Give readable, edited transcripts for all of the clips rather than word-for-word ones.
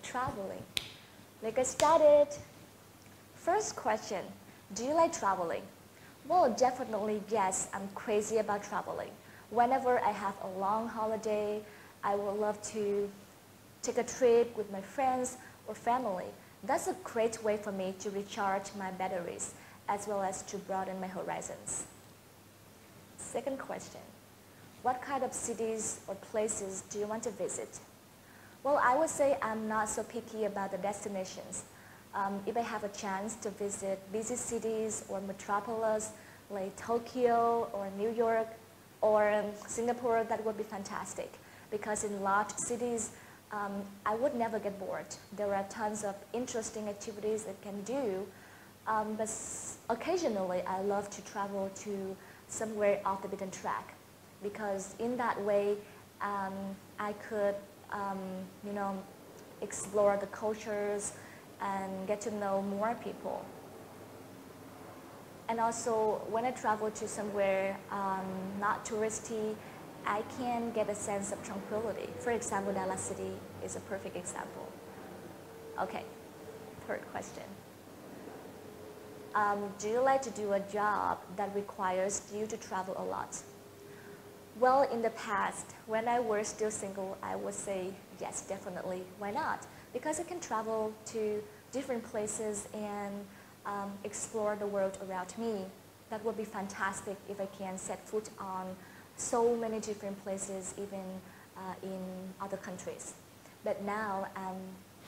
traveling. Let's get started. First question, do you like traveling? Well, definitely yes, I'm crazy about traveling. Whenever I have a long holiday, I would love to take a trip with my friends or family. That's a great way for me to recharge my batteries as well as to broaden my horizons. Second question, what kind of cities or places do you want to visit? Well, I would say I'm not so picky about the destinations. If I have a chance to visit busy cities or metropolis like Tokyo or New York or Singapore, that would be fantastic. Because in large cities, I would never get bored. There are tons of interesting activities I can do. But occasionally, I love to travel to somewhere off the beaten track. Because in that way, I could, explore the cultures and get to know more people. And also, when I travel to somewhere not touristy, I can get a sense of tranquility. For example, Dallas City is a perfect example. Okay, third question. Do you like to do a job that requires you to travel a lot? Well, in the past, when I was still single, I would say yes, definitely. Why not? Because I can travel to different places and explore the world around me. That would be fantastic if I can set foot on so many different places, even in other countries. But now I'm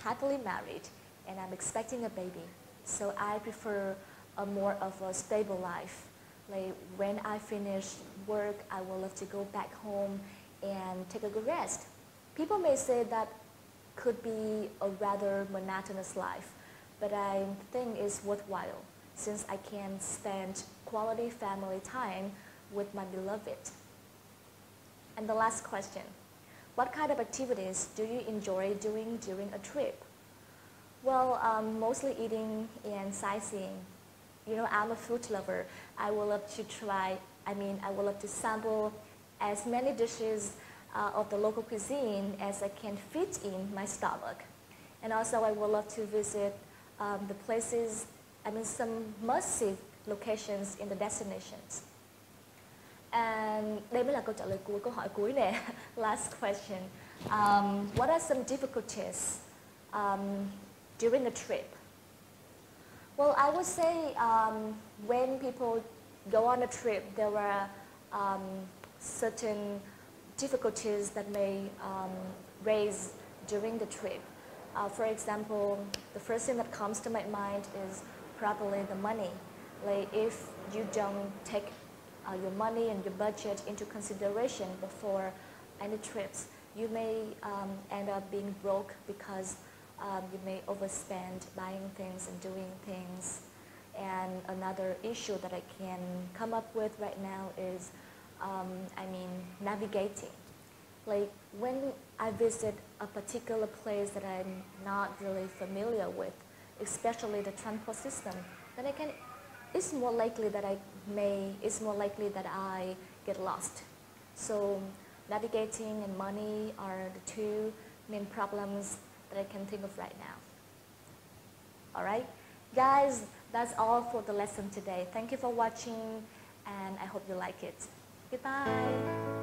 happily married and I'm expecting a baby. So I prefer a more of a stable life. Like when I finish work, I will love to go back home and take a good rest. People may say that could be a rather monotonous life, but I think it's worthwhile since I can spend quality family time with my beloved. And the last question, what kind of activities do you enjoy doing during a trip? Well, mostly eating and sightseeing. You know, I'm a food lover. I would love to I would love to sample as many dishes of the local cuisine as I can fit in my stomach. And also I would love to visit the places, some must-see locations in the destinations. And đây mới là câu trả lời của câu hỏi cuối nè. Last question. What are some difficulties during a trip? Well, I would say when people go on a trip, there are certain difficulties that may raise during the trip. For example, the first thing that comes to my mind is probably the money. Like if you don't take your money and your budget into consideration before any trips, you may end up being broke because you may overspend buying things and doing things. And another issue that I can come up with right now is, navigating. Like when I visit a particular place that I'm not really familiar with, especially the transport system, then it's more likely that I get lost. So navigating and money are the two main problems that I can think of right now. Alright, guys, that's all for the lesson today. Thank you for watching and I hope you like it. Goodbye.